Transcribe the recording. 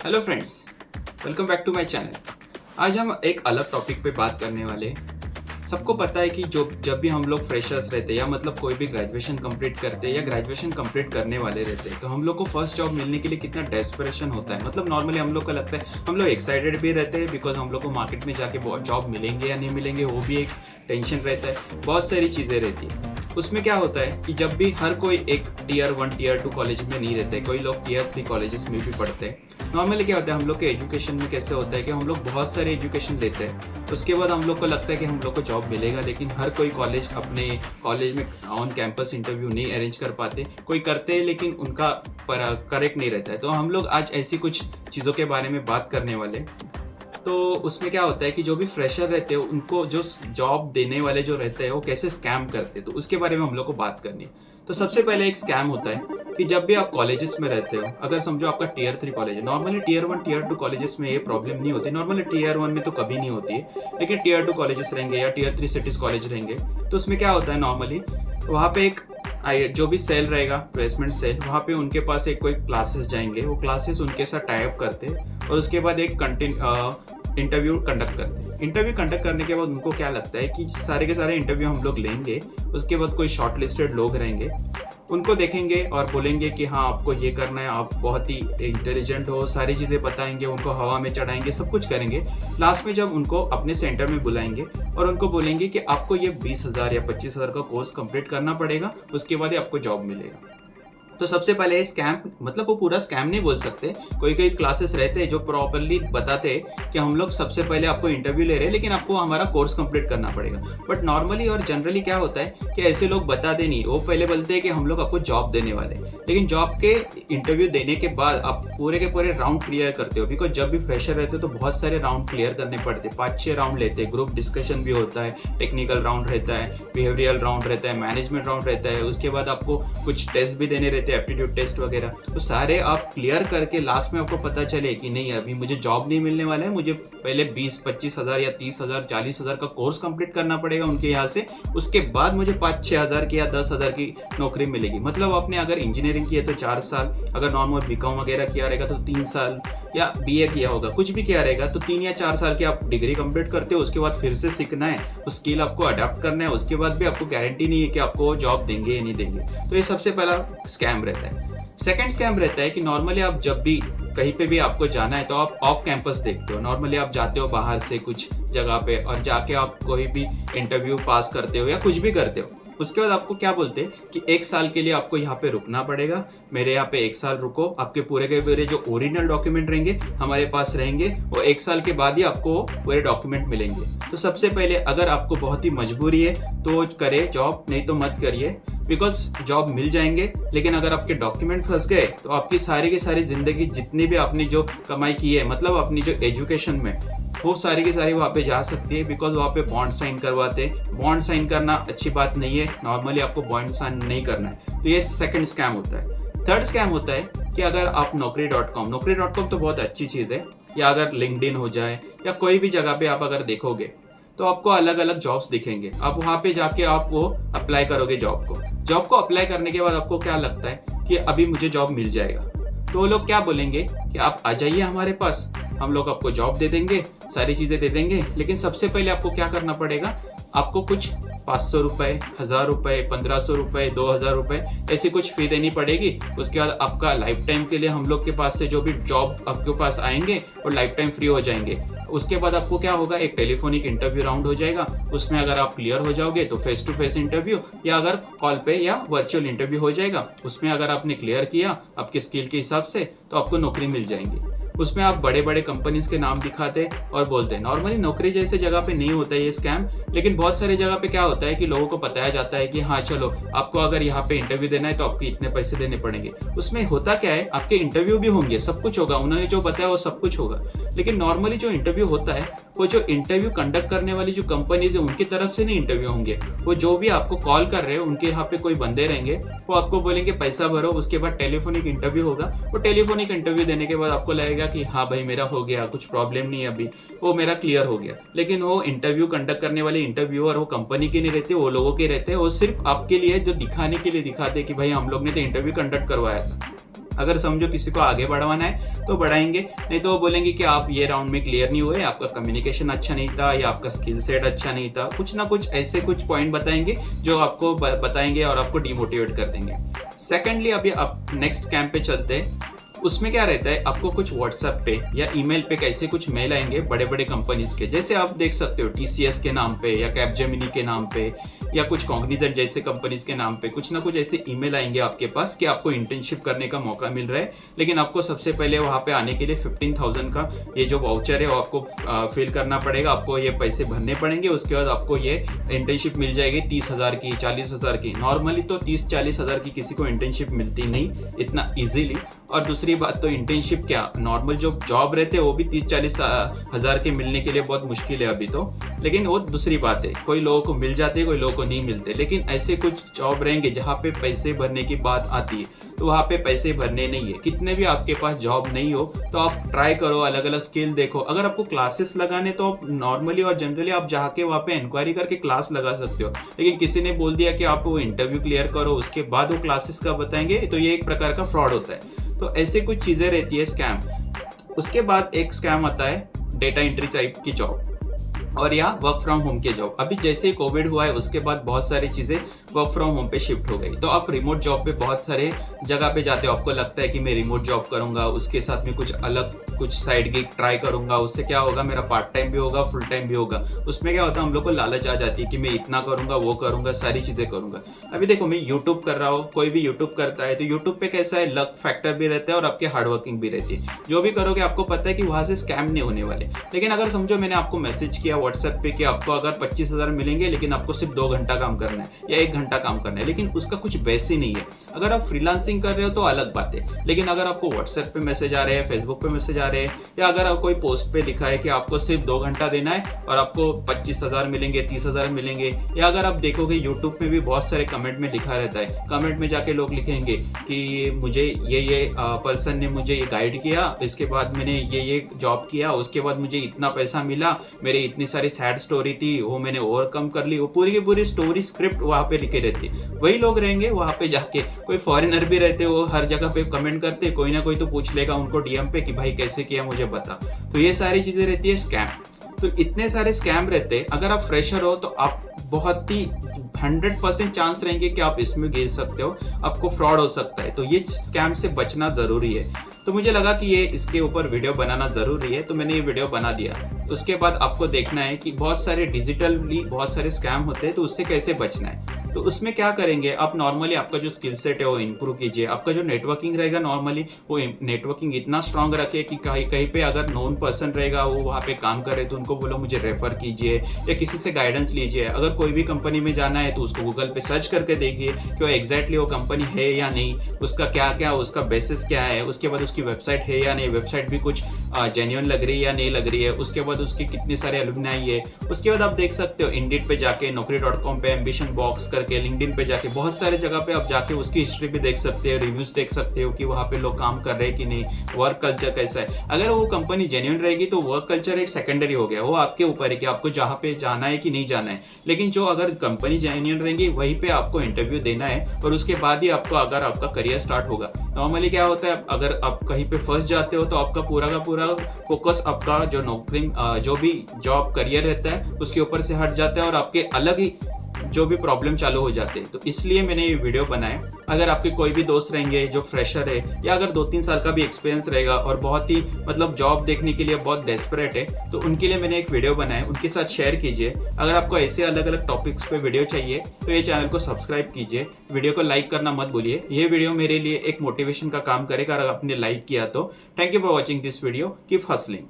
Hello friends, welcome back to my channel. आज हम एक अलग टॉपिक पे बात करने वाले हैं। सबको पता है कि जब भी हम लोग फ्रेशर्स रहते हैं या मतलब कोई भी ग्रेजुएशन कंप्लीट करते हैं या ग्रेजुएशन कंप्लीट करने वाले रहते हैं तो हम लोग को फर्स्ट जॉब मिलने के लिए कितना डेस्परेशन होता है। मतलब नॉर्मली हम लोग को लगता है, हम लोग एक्साइटेड भी रहते हैं बिकॉज हम लोग को मार्केट में जाके जॉब मिलेंगे या नहीं मिलेंगे वो भी एक टेंशन रहता है, बहुत सारी चीज़ें रहती है। उसमें क्या होता है कि जब भी हर कोई एक टीयर 1 टीयर 2 कॉलेज में नहीं रहते, कोई लोग टीयर 3 कॉलेजेस में भी पढ़ते हैं। नॉर्मली क्या होता है हम लोग के एजुकेशन में कैसे होता है कि हम लोग बहुत सारे एजुकेशन लेते हैं, उसके बाद हम लोग को लगता है कि हम लोग को जॉब मिलेगा, लेकिन हर कोई कॉलेज अपने कॉलेज में ऑन कैंपस इंटरव्यू नहीं अरेंज कर पाते। कोई करते हैं लेकिन उनका करेक्ट नहीं रहता है। तो हम लोग आज ऐसी कुछ चीज़ों के बारे में बात करने वाले। तो उसमें क्या होता है कि जो भी फ्रेशर रहते हैं उनको जो जॉब देने वाले जो रहते हैं वो कैसे स्कैम करते हैं, तो उसके बारे में हम लोग को बात करनी है। तो सबसे पहले एक स्कैम होता है कि जब भी आप कॉलेजेस में रहते हो, अगर समझो आपका टीयर 3 कॉलेज है, नॉर्मली टीयर 1 टीयर 2 कॉलेजेस में ये प्रॉब्लम नहीं होती। नॉर्मली टीयर 1 में तो कभी नहीं होती है, लेकिन टीयर 2 कॉलेजेस रहेंगे या टीयर 3 सिटीज कॉलेज रहेंगे तो उसमें क्या होता है नॉर्मली वहाँ पे एक जो भी सेल रहेगा, प्लेसमेंट सेल, वहाँ पे उनके पास एक कोई क्लासेस जाएंगे, वो क्लासेस उनके साथ टाई अप करते हैं और उसके बाद एक इंटरव्यू कंडक्ट करते हैं। इंटरव्यू कंडक्ट करने के बाद उनको क्या लगता है कि सारे के सारे इंटरव्यू हम लोग लेंगे, उसके बाद कोई शॉर्ट लिस्टेड लोग रहेंगे, उनको देखेंगे और बोलेंगे कि हाँ आपको ये करना है, आप बहुत ही इंटेलिजेंट हो, सारी चीज़ें बताएंगे, उनको हवा में चढ़ाएंगे, सब कुछ करेंगे। लास्ट में जब उनको अपने सेंटर में बुलाएंगे और उनको बोलेंगे कि आपको ये 20,000 या 25,000 का कोर्स कंप्लीट करना पड़ेगा, उसके बाद ही आपको जॉब मिलेगा। तो सबसे पहले स्कैम, मतलब वो पूरा स्कैम नहीं बोल सकते, कोई कोई क्लासेस रहते हैं जो प्रॉपरली बताते हैं कि हम लोग सबसे पहले आपको इंटरव्यू ले रहे हैं लेकिन आपको हमारा कोर्स कंप्लीट करना पड़ेगा। बट नॉर्मली और जनरली क्या होता है कि ऐसे लोग बताते नहीं, वो पहले बोलते हैं कि हम लोग आपको जॉब देने वाले हैं, लेकिन जॉब के इंटरव्यू देने के बाद आप पूरे के पूरे राउंड क्लियर करते हो। बिकॉज जब भी फ्रेशर रहते हो तो बहुत सारे राउंड क्लियर करने पड़ते हैं, 5-6 राउंड लेते हैं। ग्रुप डिस्कशन भी होता है, टेक्निकल राउंड रहता है, बिहेवियरल राउंड रहता है, मैनेजमेंट राउंड रहता है, उसके बाद आपको कुछ टेस्ट भी देने रहते हैं, एप्टीट्यूड टेस्ट वगैरह। तो सारे आप क्लियर करके लास्ट में आपको पता चले कि नहीं अभी मुझे जॉब नहीं मिलने वाला है, मुझे पहले 20-25 हज़ार या 30,000 40,000 का कोर्स कंप्लीट करना पड़ेगा उनके यहाँ से, उसके बाद मुझे 5-6 हज़ार की या 10,000 की नौकरी मिलेगी। मतलब आपने अगर इंजीनियरिंग की है तो 4 साल, अगर नॉर्मल बीकॉम वगैरह किया रहेगा तो 3 साल, या बीए किया होगा, कुछ भी किया रहेगा तो 3 या 4 साल की आप डिग्री कंप्लीट करते हो। उसके बाद फिर से सीखना है, उस स्किल आपको अडॉप्ट करना है, उसके बाद भी आपको गारंटी नहीं है कि आपको जॉब देंगे या नहीं देंगे। तो ये सबसे पहला स्कैम रहता है। सेकंड स्कैम रहता है कि नॉर्मली आप जब भी कहीं पे भी आपको जाना है तो आप ऑफ कैंपस देखते हो। नॉर्मली आप जाते हो बाहर से कुछ जगह पे और जाके आप कोई भी इंटरव्यू पास करते हो या कुछ भी करते हो, उसके बाद आपको क्या बोलते हैं कि 1 साल के लिए आपको यहाँ पे रुकना पड़ेगा, मेरे यहाँ पे 1 साल रुको, आपके पूरे के पूरे जो ओरिजिनल डॉक्यूमेंट रहेंगे हमारे पास रहेंगे, वो 1 साल के बाद ही आपको पूरे डॉक्यूमेंट मिलेंगे। तो सबसे पहले अगर आपको बहुत ही मजबूरी है तो करे जॉब, नहीं तो मत करिए। बिकॉज जॉब मिल जाएंगे लेकिन अगर आपके डॉक्यूमेंट फंस गए तो आपकी सारी की सारी ज़िंदगी जितनी भी आपने जो कमाई की है, मतलब अपनी जो एजुकेशन में, वो सारी की सारी वहाँ पे जा सकती है। बिकॉज वहाँ पे बॉन्ड साइन करवाते, बॉन्ड साइन करना अच्छी बात नहीं है, नॉर्मली आपको बॉन्ड साइन नहीं करना है। तो ये सेकंड स्कैम होता है। थर्ड स्कैम होता है कि अगर आप नौकरी.com तो बहुत अच्छी चीज़ है, या अगर लिंक्डइन हो जाए या कोई भी जगह पे आप अगर देखोगे तो आपको अलग अलग जॉब्स दिखेंगे। आप वहाँ पे जाके आप वो अप्लाई करोगे जॉब को अप्लाई करने के बाद आपको क्या लगता है कि अभी मुझे जॉब मिल जाएगा, तो वो लोग क्या बोलेंगे कि आप आ जाइए हमारे पास, हम लोग आपको जॉब दे देंगे, सारी चीज़ें दे देंगे, लेकिन सबसे पहले आपको क्या करना पड़ेगा, आपको कुछ 500 रुपये, 1000 रुपये, 1500 रुपये, 2000 रुपये ऐसी कुछ फी देनी पड़ेगी। उसके बाद आपका लाइफ टाइम के लिए हम लोग के पास से जो भी जॉब आपके पास आएंगे वो लाइफ टाइम फ्री हो जाएंगे। उसके बाद आपको क्या होगा, एक टेलीफोनिक इंटरव्यू राउंड हो जाएगा, उसमें अगर आप क्लियर हो जाओगे तो फेस टू फेस इंटरव्यू, या अगर कॉल पे या वर्चुअल इंटरव्यू हो जाएगा, उसमें अगर आपने क्लियर किया आपके स्किल के हिसाब से तो आपको नौकरी मिल जाएंगी। उसमें आप बड़े बड़े कंपनीज के नाम दिखाते और बोलते हैं। नॉर्मली नौकरी जैसे जगह पे नहीं होता है ये स्कैम, लेकिन बहुत सारी जगह पे क्या होता है कि लोगों को बताया जाता है कि हाँ चलो आपको अगर यहाँ पे इंटरव्यू देना है तो आपको इतने पैसे देने पड़ेंगे। उसमें होता क्या है, आपके इंटरव्यू भी होंगे, सब कुछ होगा, उन्होंने जो बताया वो सब कुछ होगा, लेकिन नॉर्मली जो इंटरव्यू होता है वो जो इंटरव्यू कंडक्ट करने वाली जो कंपनीज है उनकी तरफ से नहीं इंटरव्यू होंगे। वो जो भी आपको कॉल कर रहे हैं उनके यहाँ पे कोई बंदे रहेंगे, वो आपको बोलेंगे पैसा भरो, उसके बाद टेलीफोनिक इंटरव्यू होगा। वो टेलीफोनिक इंटरव्यू देने के बाद आपको लगेगा कि हाँ भाई मेरा हो गया, कुछ प्रॉब्लम नहीं है, अभी वो मेरा क्लियर हो गया, लेकिन वो इंटरव्यू कंडक्ट करने वाले इंटरव्यूअर वो कंपनी के नहीं रहते, वो लोगों के रहते हैं। वो सिर्फ आपके लिए जो दिखाने के लिए दिखाते कि भाई हम लोग ने तो इंटरव्यू कंडक्ट करवाया था। अगर समझो किसी को आगे बढ़ाना है तो बढ़ाएंगे, नहीं तो वो बोलेंगे कि आप ये राउंड में क्लियर नहीं हुए, आपका कम्युनिकेशन अच्छा नहीं था या आपका स्किल सेट अच्छा नहीं था, कुछ ना कुछ ऐसे कुछ पॉइंट बताएंगे जो आपको बताएंगे और आपको डिमोटिवेट कर देंगे। सेकेंडली अभी आप नेक्स्ट कैंप पे चलते हैं। उसमें क्या रहता है, आपको कुछ व्हाट्सएप पे या ईमेल पे कैसे कुछ मेल आएंगे बड़े बड़े कंपनीज के, जैसे आप देख सकते हो टीसीएस के नाम पे या कैपजेमिनी के नाम पे या कुछ कॉग्निजेंट जैसे कंपनीज के नाम पे कुछ ना कुछ ऐसे ईमेल आएंगे आपके पास कि आपको इंटर्नशिप करने का मौका मिल रहा है, लेकिन आपको सबसे पहले वहाँ पे आने के लिए 15,000 का ये जो वाउचर है वो आपको फिल करना पड़ेगा, आपको ये पैसे भरने पड़ेंगे। उसके बाद आपको ये इंटर्नशिप मिल जाएगी 30,000 की, 40,000 की। नॉर्मली तो 30-40,000 की किसी को इंटर्नशिप मिलती नहीं इतना ईजिली। और दूसरी बात तो इंटर्नशिप क्या, नॉर्मल जो जॉब रहते हैं वो भी 30-40 हज़ार के मिलने के लिए बहुत मुश्किल है अभी तो, लेकिन वो दूसरी बात है। कोई लोगों को मिल जाते हैं, कोई लोगों को नहीं मिलते, लेकिन ऐसे कुछ जॉब रहेंगे जहाँ पे पैसे भरने की बात आती है, तो वहाँ पे पैसे भरने नहीं है। कितने भी आपके पास जॉब नहीं हो तो आप ट्राई करो, अलग अलग स्किल देखो। अगर आपको क्लासेस लगाने तो आप नॉर्मली और जनरली आप जाके वहाँ पे इंक्वायरी करके क्लास लगा सकते हो, लेकिन किसी ने बोल दिया कि आप वो इंटरव्यू क्लियर करो उसके बाद वो क्लासेस का बताएंगे, तो ये एक प्रकार का फ्रॉड होता है। तो ऐसे कुछ चीज़ें रहती है स्कैम। उसके बाद एक स्कैम आता है डेटा एंट्री टाइप की जॉब और या वर्क फ्रॉम होम के जॉब। अभी जैसे ही कोविड हुआ है उसके बाद बहुत सारी चीज़ें वर्क फ्रॉम होम पे शिफ्ट हो गई, तो आप रिमोट जॉब पे बहुत सारे जगह पे जाते हो, आपको लगता है कि मैं रिमोट जॉब करूंगा, उसके साथ में कुछ अलग कुछ साइड गिग ट्राई करूंगा, उससे क्या होगा मेरा पार्ट टाइम भी होगा फुल टाइम भी होगा। उसमें क्या होता है, हम लोग को लालच आ जाती है कि मैं इतना करूंगा वो करूंगा सारी चीज़ें करूंगा। अभी देखो मैं यूट्यूब कर रहा हूँ, कोई भी यूट्यूब करता है तो यूट्यूब पे कैसा है, लक फैक्टर भी रहता है और आपके हार्डवर्किंग भी रहती है। जो भी करोगे आपको पता है कि वहाँ से स्कैम नहीं होने वाले। लेकिन अगर समझो मैंने आपको मैसेज किया व्हाट्सएप पे कि आपको अगर 25,000 मिलेंगे लेकिन आपको सिर्फ 2 घंटा काम करना है या 1 घंटा काम करना है, लेकिन उसका कुछ बेस ही नहीं है। अगर आप फ्रीलांसिंग कर रहे हो तो अलग बात है, लेकिन अगर आपको व्हाट्सएप पे मैसेज आ रहे हैं, फेसबुक पे मैसेज आ रहे हैं, या अगर आप कोई पोस्ट पे लिखा है कि आपको सिर्फ 2 घंटा देना है और आपको 25,000 मिलेंगे, 30,000 मिलेंगे, या अगर आप देखोगे यूट्यूब में भी बहुत सारे कमेंट में लिखा रहता है, कमेंट में जाके लोग लिखेंगे कि मुझे ये पर्सन ने मुझे ये गाइड किया, इसके बाद मैंने ये जॉब किया, उसके बाद मुझे इतना पैसा मिला, मेरे इतनी सारी सैड स्टोरी थी वो मैंने ओवरकम कर ली। वो पूरी की पूरी स्टोरी स्क्रिप्ट वहाँ पे लिखे रहती है। वही लोग रहेंगे वहाँ पे जाके, कोई फॉरेनर भी रहते वो हर जगह पे कमेंट करते, कोई ना कोई तो पूछ लेगा उनको डीएम पे कि भाई कैसे किया मुझे बता। तो ये सारी चीजें रहती है स्कैम। तो इतने सारे स्कैम रहते हैं, अगर आप फ्रेशर हो तो आप बहुत ही 100% चांस रहेंगे कि आप इसमें गिर सकते हो, आपको फ्रॉड हो सकता है। तो ये स्कैम से बचना जरूरी है। तो मुझे लगा कि ये इसके ऊपर वीडियो बनाना जरूरी है, तो मैंने ये वीडियो बना दिया। उसके बाद आपको देखना है कि बहुत सारे डिजिटली बहुत सारे स्कैम होते हैं, तो उससे कैसे बचना है। तो उसमें क्या करेंगे, आप नॉर्मली आपका जो स्किल सेट है वो इंप्रूव कीजिए। आपका जो नेटवर्किंग रहेगा नॉर्मली वो नेटवर्किंग इतना स्ट्रांग रखे कि कहीं कहीं पे अगर नोन पर्सन रहेगा वो वहाँ पे काम करे तो उनको बोलो मुझे रेफर कीजिए या किसी से गाइडेंस लीजिए। अगर कोई भी कंपनी में जाना है तो उसको गूगल पे सर्च करके देखिए कि वो एग्जैक्टली वो कंपनी है या नहीं, उसका क्या क्या उसका बेसिस क्या है, उसके बाद उसकी वेबसाइट है या नहीं, वेबसाइट भी कुछ जेन्युइन लग रही है या नहीं लग रही है, उसके बाद उसकी कितनी सारे अलुमनाई है। उसके बाद आप देख सकते हो इंडीड पे जाके, naukri.com पे, एम्बिशन बॉक्स करके, लिंक्डइन पे जाके, बहुत सारे जगह पे आप जाके उसकी हिस्ट्री भी देख सकते हो, रिव्यूज देख सकते हो कि वहाँ पे लोग काम कर रहे हैं कि नहीं, वर्क कल्चर कैसा है। अगर वो कंपनी जेन्युइन रहेगी तो वर्क कल्चर एक सेकेंडरी हो गया, वो आपके ऊपर है कि आपको जहाँ पे जाना है कि नहीं जाना है। लेकिन जो अगर कंपनी जेन्युइन रहेगी वहीं पे आपको इंटरव्यू देना है और उसके बाद ही आपको अगर आपका करियर स्टार्ट होगा। नॉर्मली क्या होता है, अगर आप कहीं पे फंस जाते हो तो आपका पूरा का पूरा फोकस आपका जो नौकरी जो भी जॉब करियर रहता है उसके ऊपर से हट जाता है और आपके अलग ही जो भी प्रॉब्लम चालू हो जाते हैं। तो इसलिए मैंने ये वीडियो बनाया। अगर आपके कोई भी दोस्त रहेंगे जो फ्रेशर है या अगर 2-3 साल का भी एक्सपीरियंस रहेगा और बहुत ही मतलब जॉब देखने के लिए बहुत डेस्परेट है, तो उनके लिए मैंने एक वीडियो बनाया, उनके साथ शेयर कीजिए। अगर आपको ऐसे अलग अलग टॉपिक्स पे वीडियो चाहिए तो ये चैनल को सब्सक्राइब कीजिए, वीडियो को लाइक करना मत भूलिए। ये वीडियो मेरे लिए एक मोटिवेशन का काम करेगा अगर आपने लाइक किया तो। Thank you for watching this video, keep hustling.